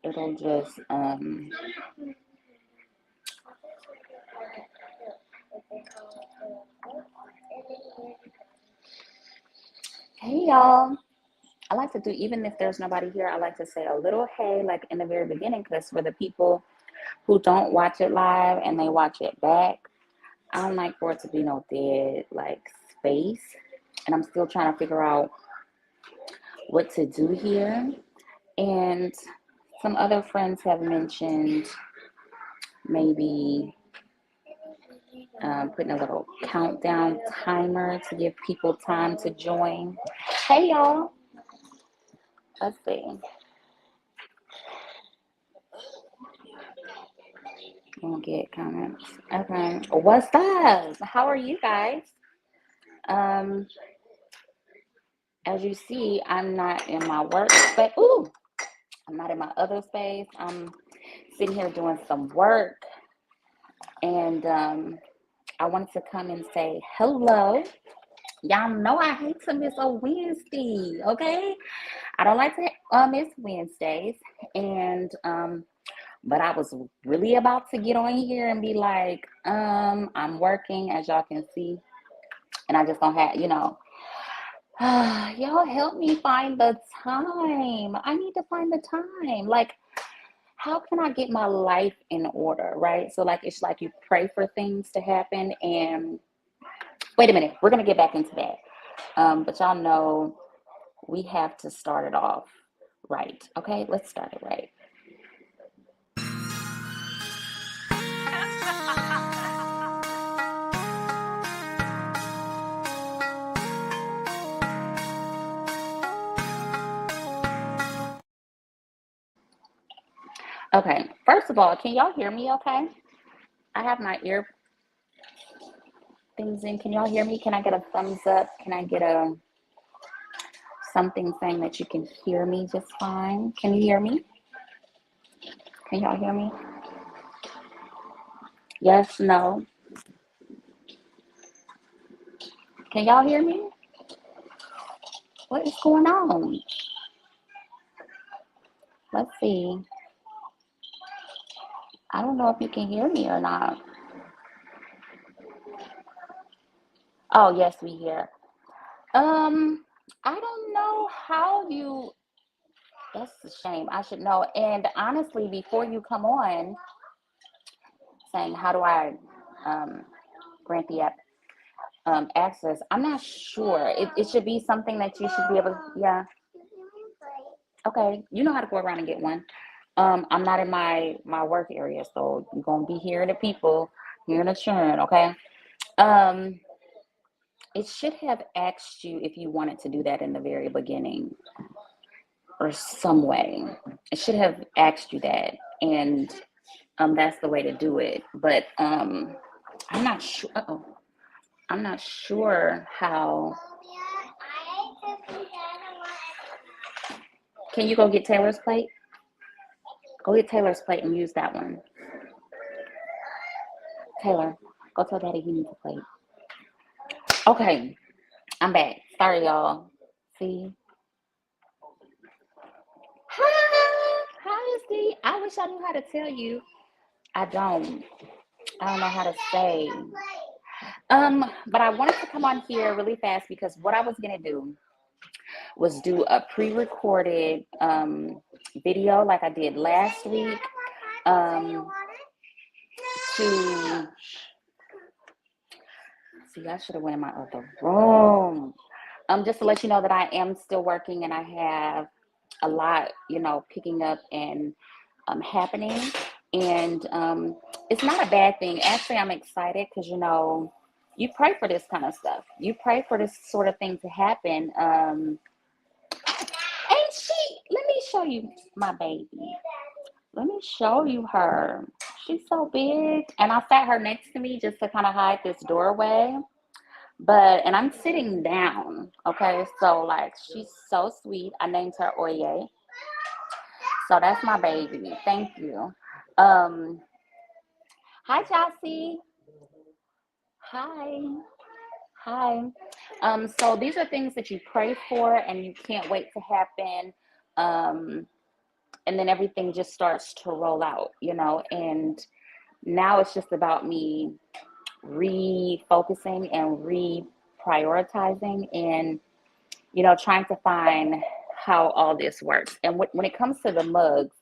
it'll just hey y'all. I like to do, even if there's nobody here, I like to say a little hey, like in the very beginning, because for the people who don't watch it live and they watch it back, I don't like for it to be no dead like space. And I'm still trying to figure out what to do here. And some other friends have mentioned maybe putting a little countdown timer to give people time to join. Hey y'all, let's see. We'll get comments. Okay, what's up? How are you guys? Um, as you see, I'm not in my work space. Ooh, I'm not in my other space. I'm sitting here doing some work, and I wanted to come and say hello. Y'all know I hate to miss a Wednesday, okay? I don't like to miss Wednesdays, and but I was really about to get on here and be like, I'm working, as y'all can see, and I just don't have, y'all help me find the time. I need to find the time. Like, how can I get my life in order, right? So, like, it's like you pray for things to happen. And wait a minute, we're going to get back into that. But y'all know we have to start it off right. Okay, let's start it right. Okay, first of all, can y'all hear me okay? I have my ear things in. Can y'all hear me? Can I get a thumbs up? Can I get a something saying that you can hear me just fine? Can you hear me? Can y'all hear me? Yes, no. Can y'all hear me? What is going on? Let's see. I don't know if you can hear me or not. Oh, yes, we hear. I don't know how you, that's a shame. I should know. And honestly, before you come on saying, how do I um, grant the access, I'm not sure. It should be something that you should be able to, yeah. Okay, you know how to go around and get one. I'm not in my work area, so you're gonna be hearing the people, hearing the churn, okay? Um, it should have asked you if you wanted to do that in the very beginning or some way. It should have asked you that, and that's the way to do it. But I'm not sure. Uh-oh, I'm not sure how. Can you go get Taylor's plate? Go get Taylor's plate and use that one. Taylor, go tell Daddy he needs a plate. Okay, I'm back. Sorry, y'all. See? Hi, hi, see. I wish I knew how to tell you. I don't. I don't know how to say. But I wanted to come on here really fast because what I was gonna do was do a pre-recorded video like I did last week. To see, I should have went in my other room. Just to let you know that I am still working and I have a lot, picking up and happening. And it's not a bad thing. Actually, I'm excited because, you pray for this kind of stuff. You pray for this sort of thing to happen. And let me show you my baby. Let me show you her. She's so big. And I sat her next to me just to kind of hide this doorway. And I'm sitting down, okay? So, like, she's so sweet. I named her Oye. So that's my baby. Thank you. Hi, Chelsea. Hi. Hi. So these are things that you pray for and you can't wait to happen. Um, and then everything just starts to roll out, and now it's just about me refocusing and reprioritizing and, trying to find how all this works. And when it comes to the mugs,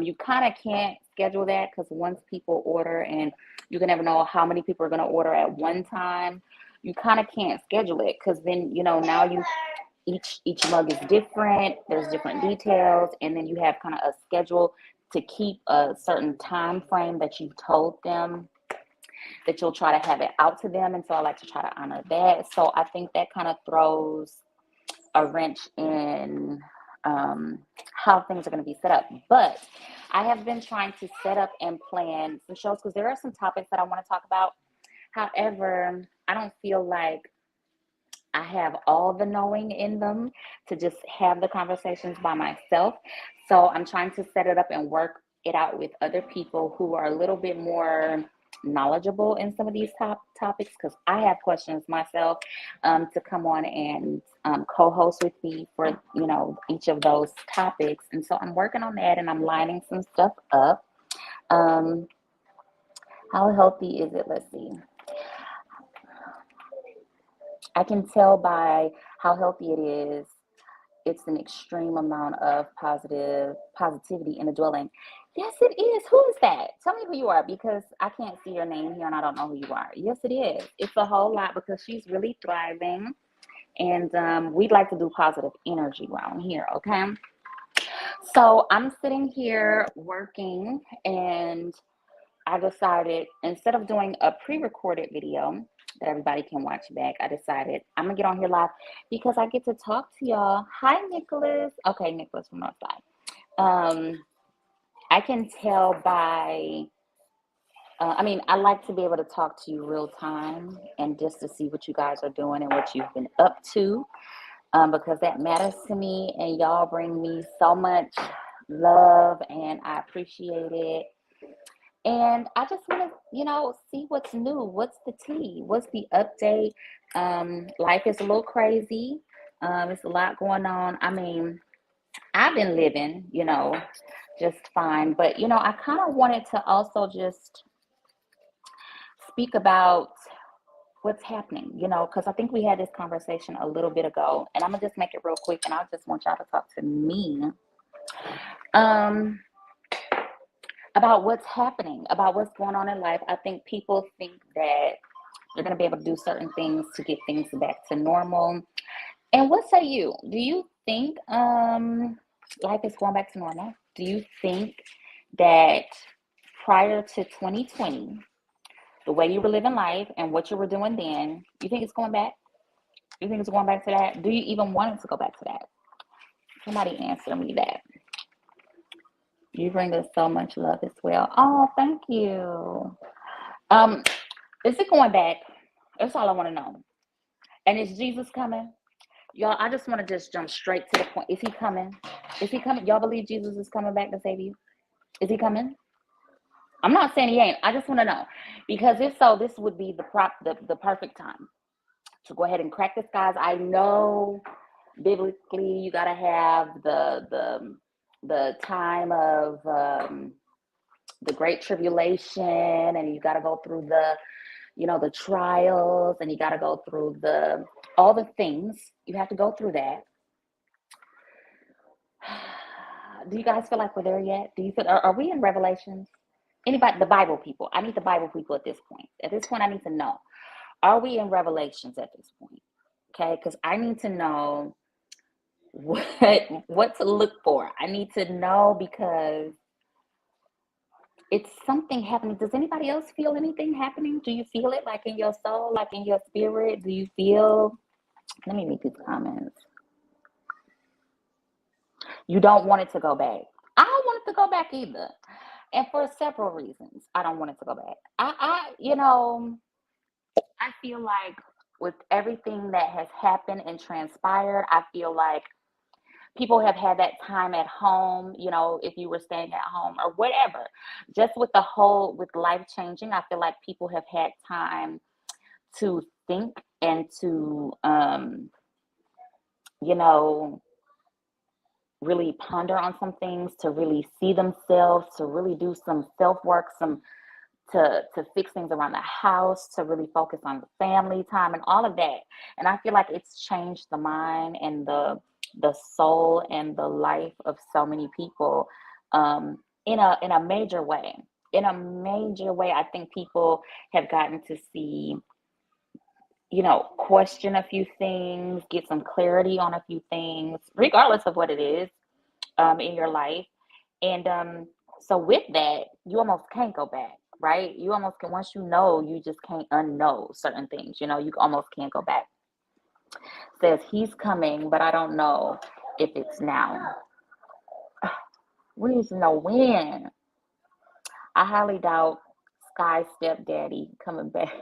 you kind of can't schedule that because once people order and you can never know how many people are going to order at one time, you kind of can't schedule it because then, now each mug is different. There's different details, and then you have kind of a schedule to keep a certain time frame that you've told them that you'll try to have it out to them. And so I like to try to honor that. So I think that kind of throws a wrench in how things are going to be set up. But I have been trying to set up and plan some shows because there are some topics that I want to talk about. However, I don't feel like I have all the knowing in them to just have the conversations by myself. So I'm trying to set it up and work it out with other people who are a little bit more knowledgeable in some of these topics because I have questions myself to come on and co-host with me for each of those topics. And so I'm working on that and I'm lining some stuff up. How healthy is it? Let's see. I can tell by how healthy it is. It's an extreme amount of positivity in the dwelling. Yes, it is. Who is that? Tell me who you are because I can't see your name here and I don't know who you are. Yes, it is. It's a whole lot because she's really thriving. And we'd like to do positive energy around here, okay? So I'm sitting here working and I decided instead of doing a pre-recorded video that everybody can watch back, I decided I'm gonna get on here live because I get to talk to y'all. Hi, Nicholas. Okay, Nicholas from Northside. I can tell by, I like to be able to talk to you real time and just to see what you guys are doing and what you've been up to because that matters to me and y'all bring me so much love and I appreciate it. And I just want to, see what's new. What's the tea? What's the update? Life is a little crazy. It's a lot going on. I've been living, just fine. But, I kind of wanted to also just speak about what's happening, because I think we had this conversation a little bit ago. And I'm going to just make it real quick. And I just want y'all to talk to me. About what's happening, about what's going on in life. I think people think that they're going to be able to do certain things to get things back to normal. And what say you? Do you think life is going back to normal? Do you think that prior to 2020, the way you were living life and what you were doing then, you think it's going back? You think it's going back to that? Do you even want it to go back to that? Somebody answer me that. You bring us so much love as well. Oh, thank you. Is it going back? That's all I want to know. And is Jesus coming? Y'all, I just want to just jump straight to the point. Is he coming? Is he coming? Y'all believe Jesus is coming back to save you? Is he coming? I'm not saying he ain't. I just want to know. Because if so, this would be the perfect time to go ahead and crack the skies. I know biblically you gotta have the time of the great tribulation, and you got to go through the trials, and you got to go through all the things. You have to go through that. Do you guys feel like we're there yet? Do you feel, are we in Revelations? Anybody, the Bible people. I need the Bible people at this point. At this point, I need to know. Are we in Revelations at this point? Okay, because I need to know what to look for. I need to know because it's something happening. Does anybody else feel anything happening? Do you feel it like in your soul, like in your spirit? Do you feel, let me read these comments. You don't want it to go back. I don't want it to go back either. And for several reasons, I don't want it to go back. I feel like with everything that has happened and transpired, I feel like people have had that time at home, if you were staying at home or whatever, just with life changing, I feel like people have had time to think and to, really ponder on some things, to really see themselves, to really do some self work, some to fix things around the house, to really focus on the family time and all of that. And I feel like it's changed the mind and the soul and the life of so many people, in a major way. In a major way, I think people have gotten to see, question a few things, get some clarity on a few things, regardless of what it is, in your life. And so with that, you almost can't go back, right? You almost can, once you know, you just can't unknow certain things. You almost can't go back. Says he's coming, but I don't know if it's now. We need to know when. I highly doubt Skystep Daddy coming back.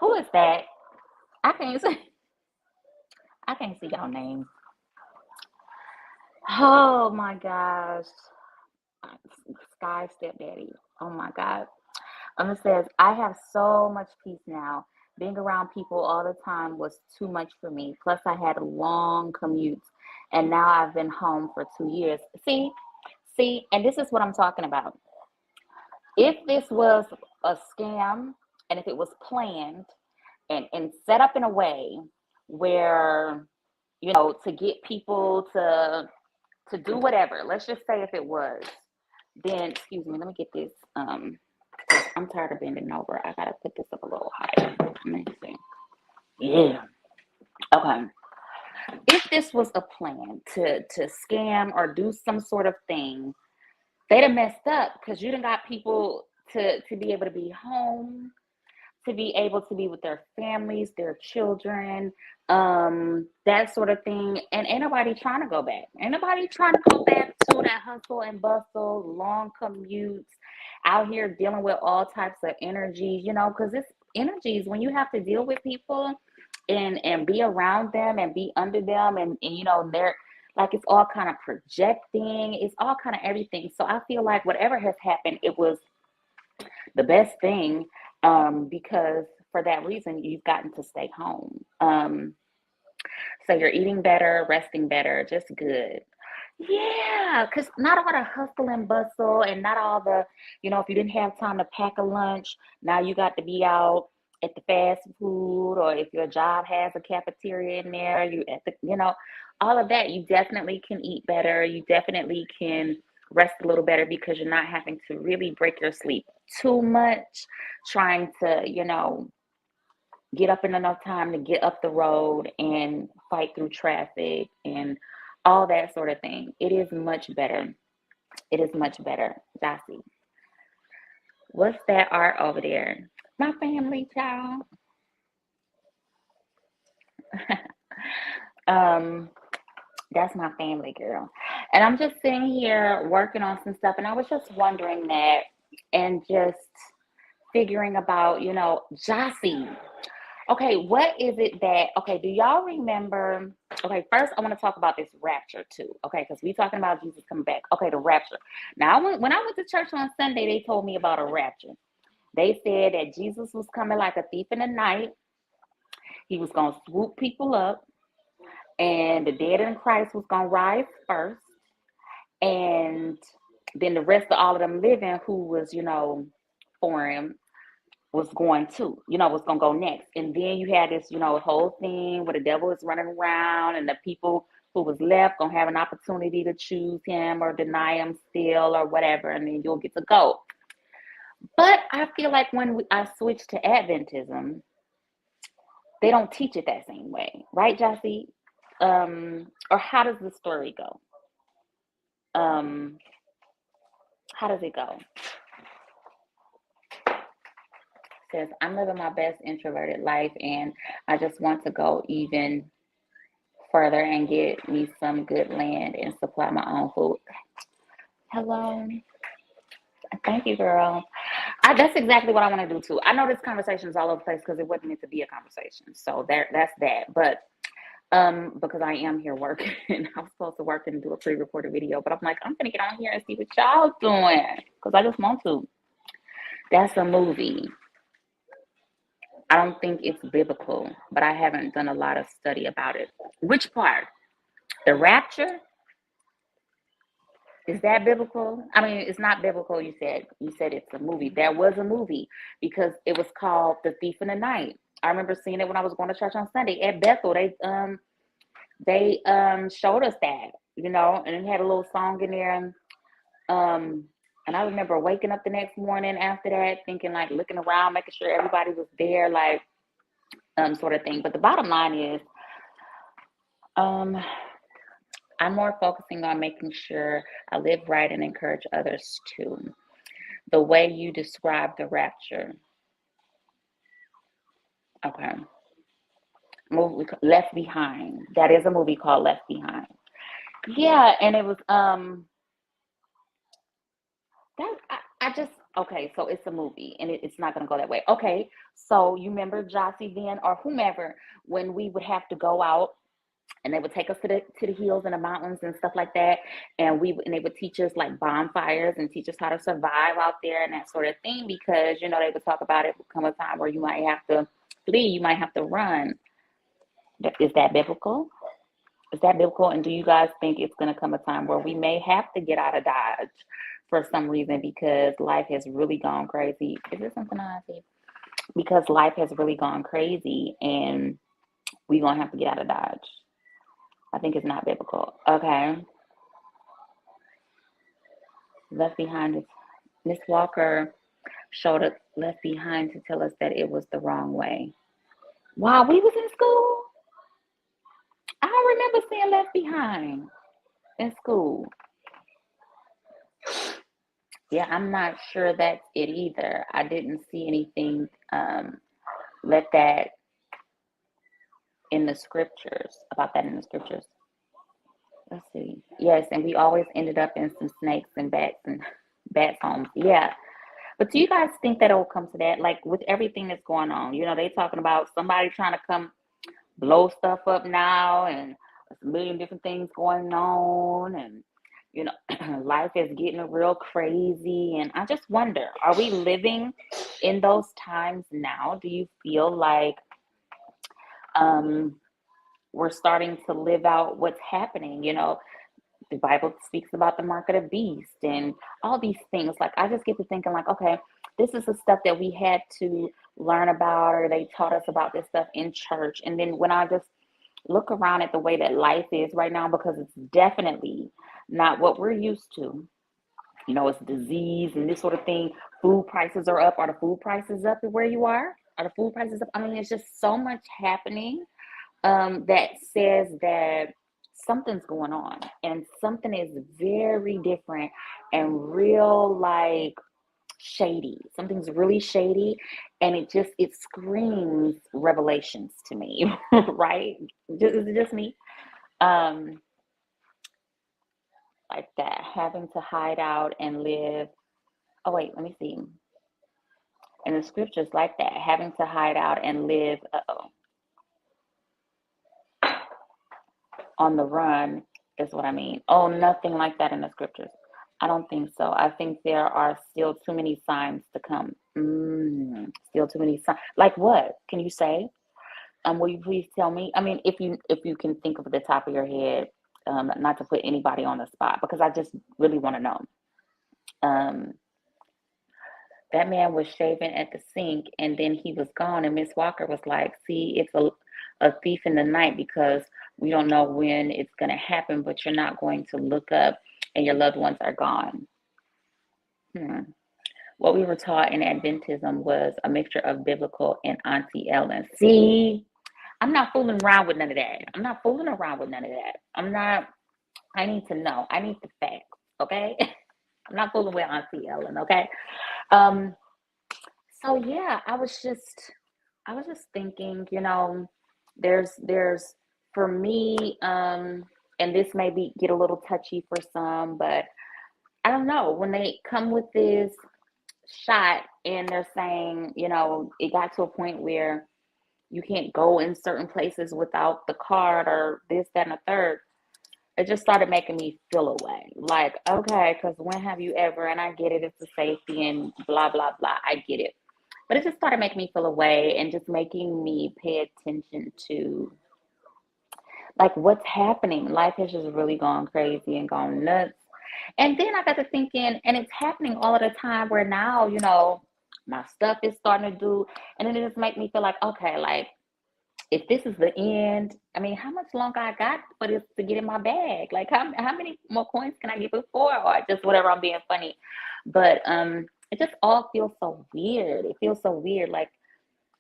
Who is that? I can't see. I can't see y'all names. Oh my gosh. Sky Stepdaddy. Oh my God. It says, I have so much peace now. Being around people all the time was too much for me. Plus, I had long commutes, and now I've been home for 2 years. See, and this is what I'm talking about. If this was a scam and if it was planned and set up in a way where, to get people to do whatever, let's just say if it was, then, excuse me, let me get this. I'm tired of bending over. I gotta put this up a little higher. Let me see. Yeah. Okay. If this was a plan to scam or do some sort of thing, they'd have messed up because you done got people to be able to be home, to be able to be with their families, their children, that sort of thing. And ain't nobody trying to go back. Ain't nobody trying to go back to that hustle and bustle, long commutes, out here dealing with all types of energies, because it's energies when you have to deal with people and be around them and be under them and they're like, it's all kind of projecting, it's all kind of everything. So I feel like whatever has happened, it was the best thing, because for that reason, you've gotten to stay home. So you're eating better, resting better, just good. Yeah, because not all the hustle and bustle and not all the, if you didn't have time to pack a lunch, now you got to be out at the fast food, or if your job has a cafeteria in there, you at the, all of that, you definitely can eat better. You definitely can rest a little better because you're not having to really break your sleep too much, trying to, get up in enough time to get up the road and fight through traffic and all that sort of thing. It is much better. It is much better. Jossie, what's that art over there? My family, child. That's my family, girl. And I'm just sitting here working on some stuff, and I was just wondering that and just figuring about, Jossie. Okay, what is it that, okay, do y'all remember? Okay, first I want to talk about this rapture too. Okay, because we talking about Jesus coming back. Okay, the rapture. Now, when I went to church on Sunday, they told me about a rapture. They said that Jesus was coming like a thief in the night. He was going to swoop people up, and the dead in Christ was going to rise first. And then the rest of all of them living who was, for him was going to, was going to go next. And then you had this, whole thing where the devil is running around and the people who was left going to have an opportunity to choose him or deny him still or whatever. And then you'll get to go. But I feel like when I switched to Adventism, they don't teach it that same way. Right, Jossie? Or how does the story go? How does it go? Says, I'm living my best introverted life and I just want to go even further and get me some good land and supply my own food. Hello. Thank you, girl. That's exactly what I want to do too. I know this conversation is all over the place because it wasn't meant to be a conversation. So that's that. But because I am here working, I was supposed to work and do a pre-recorded video, but I'm like, I'm gonna get on here and see what y'all doing because I just want to. That's a movie. I don't think it's biblical, but I haven't done a lot of study about it. Which part? The rapture? Is that biblical? I mean, it's not biblical. You said it's a movie. There was a movie because it was called The Thief in the Night. I remember seeing it when I was going to church on Sunday at Bethel. They showed us that, and it had a little song in there. Um, and I remember waking up the next morning after that, thinking like looking around, making sure everybody was there, like sort of thing. But the bottom line is, um, I'm more focusing on making sure I live right and encourage others too. The way you describe the rapture, okay. Movie Left Behind. That is a movie called Left Behind. Yeah, and it was that I just okay, so it's a movie and it's not gonna go that way. Okay, so you remember Jossie then or whomever when we would have to go out and they would take us to the hills and the mountains and stuff like that, and they would teach us like bonfires and teach us how to survive out there and that sort of thing because they would talk about it would come a time where you might have to flee, you might have to run. Is that biblical? Is that biblical? And do you guys think it's going to come a time where we may have to get out of Dodge for some reason because life has really gone crazy? Is this something I see? Because life has really gone crazy and we're going to have to get out of Dodge. I think it's not biblical. Okay. Left Behind is Miss Walker showed us Left Behind to tell us that it was the wrong way. Wow, we was in school. I don't remember seeing Left Behind in school. Yeah, I'm not sure that's it either. I didn't see anything let that in the scriptures about that in the scriptures. Let's see. Yes, and we always ended up in some snakes and bats homes. Yeah. But do you guys think that it'll come to that? Like with everything that's going on, they talking about somebody trying to come blow stuff up now and there's a million different things going on and life is getting real crazy and I just wonder, are we living in those times now? Do you feel like we're starting to live out what's happening? The Bible speaks about the mark of the beast and all these things. Like I just get to thinking like, okay, this is the stuff that we had to learn about or they taught us about this stuff in church. And then when I just look around at the way that life is right now, because it's definitely not what we're used to. It's disease and this sort of thing. Food prices are up. Are the food prices up where you are? Are the food prices up? I mean, it's just so much happening that says that something's going on and something is very different and real like shady. Something's really shady and it screams revelations to me, right? Is it just me? Like that, having to hide out and live. Oh wait, let me see. In the scriptures like that, having to hide out and live on the run is what I mean. Oh, nothing like that in the scriptures. I don't think so. I think there are still too many signs to come. Still too many signs. Like what? Can you say? Will you please tell me? I mean, if you can think of the top of your head, not to put anybody on the spot, because I just really want to know. That man was shaving at the sink and then he was gone. And Miss Walker was like, see, it's a thief in the night because we don't know when it's going to happen, but you're not going to look up and your loved ones are gone. What we were taught in Adventism was a mixture of biblical and Auntie Ellen. See, I'm not fooling around with none of that. I need to know. I need the facts, okay? I'm not fooling with Auntie Ellen, okay? So yeah, I was just thinking, there's for me, and this may get a little touchy for some, but I don't know, when they come with this shot and they're saying, it got to a point where you can't go in certain places without the card or this, that, and the third. It just started making me feel away. Like, okay, because when have you ever, and I get it, it's the safety and blah, blah, blah. I get it. But it just started making me feel away and just making me pay attention to like what's happening. Life has just really gone crazy and gone nuts. And then I got to thinking, and it's happening all of the time where now, my stuff is starting to do, and then it just make me feel like, okay, like if this is the end, I mean, how much longer I got for this to get in my bag? Like how many more coins can I get before, or just whatever, I'm being funny. But it just all feels so weird. It feels so weird. Like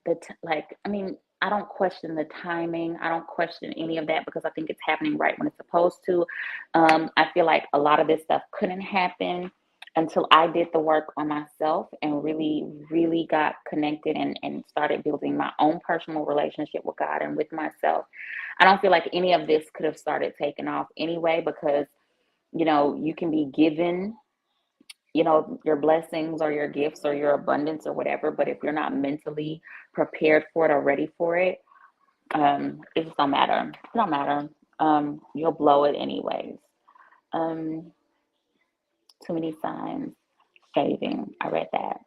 I mean, I don't question the timing. I don't question any of that because I think it's happening right when it's supposed to. I feel like a lot of this stuff couldn't happen until I did the work on myself and really, really got connected and started building my own personal relationship with God and with myself. I don't feel like any of this could have started taking off anyway because, you can be given your blessings or your gifts or your abundance or whatever, but if you're not mentally prepared for it or ready for it, it just don't matter. It don't matter. You'll blow it anyways. Um, Too many signs. Shaving. I read that.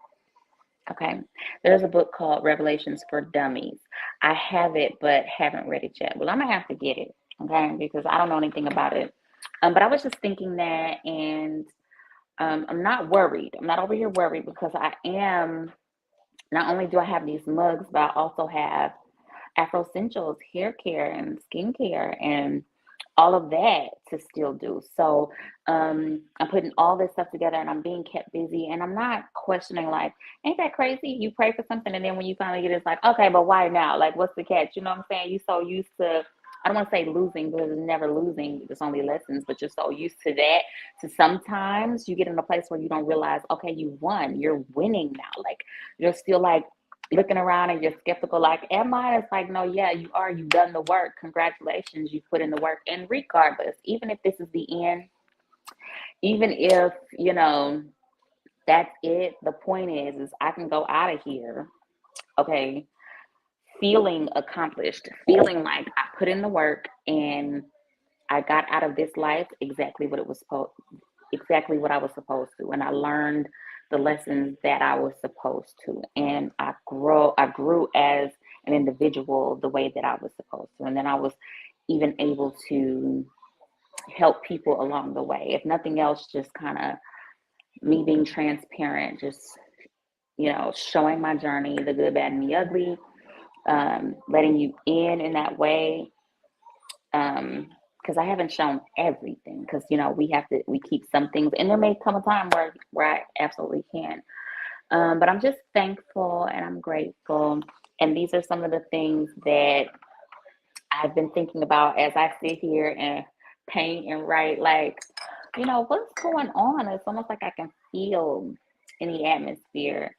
Okay. There's a book called Revelations for Dummies. I have it, but haven't read it yet. Well, I'm gonna have to get it, okay, because I don't know anything about it. But I was just thinking that, and I'm not worried. I'm not over here worried because I am. Not only do I have these mugs, but I also have Afro Essentials hair care and skincare and all of that to still do. So I'm putting all this stuff together and I'm being kept busy and I'm not questioning like, ain't that crazy? You pray for something and then when you finally get it, it's like, okay, but why now? Like, what's the catch? You know what I'm saying? You so used to, I don't want to say losing because it's never losing. It's only lessons, but you're so used to that. So sometimes you get in a place where you don't realize, okay, you won. You're winning now. Like you're still like looking around and you're skeptical, like, am I? It's like, no, yeah, you are. You've done the work. Congratulations. You put in the work. And regardless, even if this is the end, even if, that's it, the point is I can go out of here, okay, feeling accomplished, feeling like I put in the work and I got out of this life exactly what it was supposed, exactly what I was supposed to. And I learned the lessons that I was supposed to. And I grew as an individual the way that I was supposed to. And then I was even able to help people along the way. If nothing else, just kind of me being transparent, just, showing my journey, the good, bad, and the ugly, letting you in that way. Because I haven't shown everything. Because we keep some things, and there may come a time where I absolutely can. But I'm just thankful and I'm grateful. And these are some of the things that I've been thinking about as I sit here and paint and write. Like, what's going on? It's almost like I can feel in the atmosphere.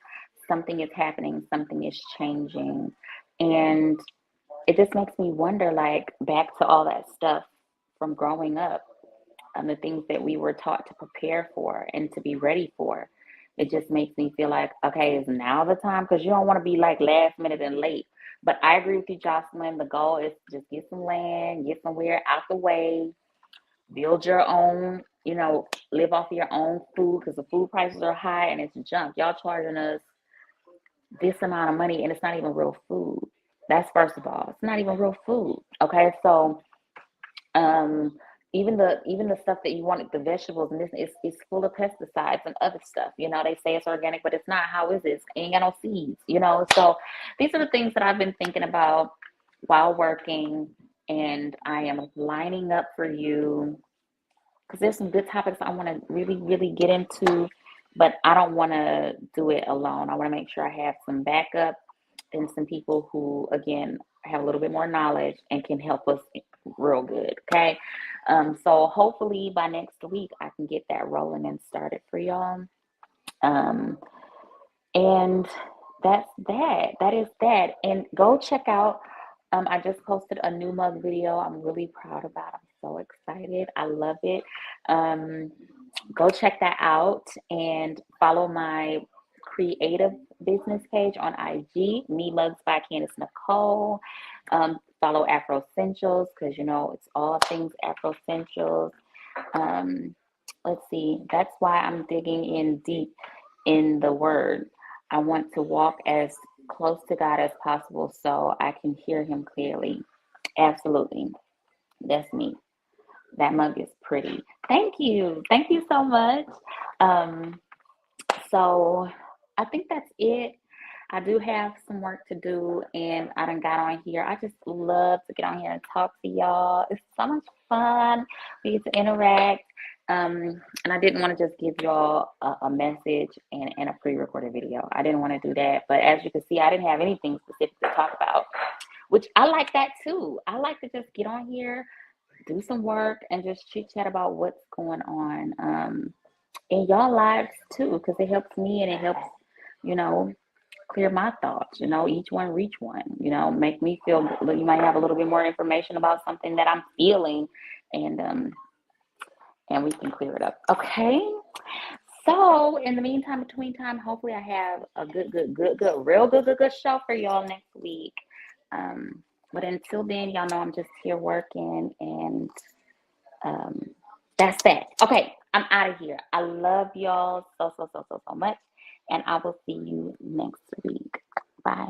Something is happening, something is changing. And it just makes me wonder, like, back to all that stuff from growing up and the things that we were taught to prepare for and to be ready for. It just makes me feel like, okay, is now the time? Because you don't want to be like last minute and late. But I agree with you, Jocelyn. The goal is to just get some land, get somewhere out the way, build your own, live off of your own food because the food prices are high and it's junk. Y'all charging us this amount of money and it's not even real food. That's first of all. It's not even real food. Okay, so um, even the stuff that you wanted, the vegetables and this is full of pesticides and other stuff. They say it's organic, but it's not. How is it? It ain't got no seeds. So these are the things that I've been thinking about while working, and I am lining up for you because there's some good topics I want to really, really get into, but I don't want to do it alone. I want to make sure I have some backup and some people who, again, have a little bit more knowledge and can help us real good. Okay. So hopefully by next week, I can get that rolling and started for y'all. Um, and that's that. That is that. And go check out. I just posted a new mug video. I'm really proud about it. I'm so excited. I love it. Um, Go check that out and follow my creative business page on IG, Me Mugs by Candace Nicole. Follow Afro Essentials because it's all things Afro Essentials. Let's see. That's why I'm digging in deep in the word. I want to walk as close to God as possible so I can hear him clearly. Absolutely. That's me. That mug is pretty. Thank you. Thank you so much. Um, so I think that's it. I do have some work to do and I done got on here. I just love to get on here and talk to y'all. It's so much fun. We get to interact. And I didn't want to just give y'all a message and a pre-recorded video. I didn't want to do that. But as you can see, I didn't have anything specific to talk about, which I like that too. I like to just get on here, do some work, and just chit chat about what's going on in y'all lives too, because it helps me and it helps, you know, clear my thoughts, each one reach one, make me feel you might have a little bit more information about something that I'm feeling and we can clear it up. Okay. So in the meantime, between time, hopefully I have a good show for y'all next week. But until then, y'all know I'm just here working and that's that. Okay, I'm out of here. I love y'all so much. And I will see you next week. Bye.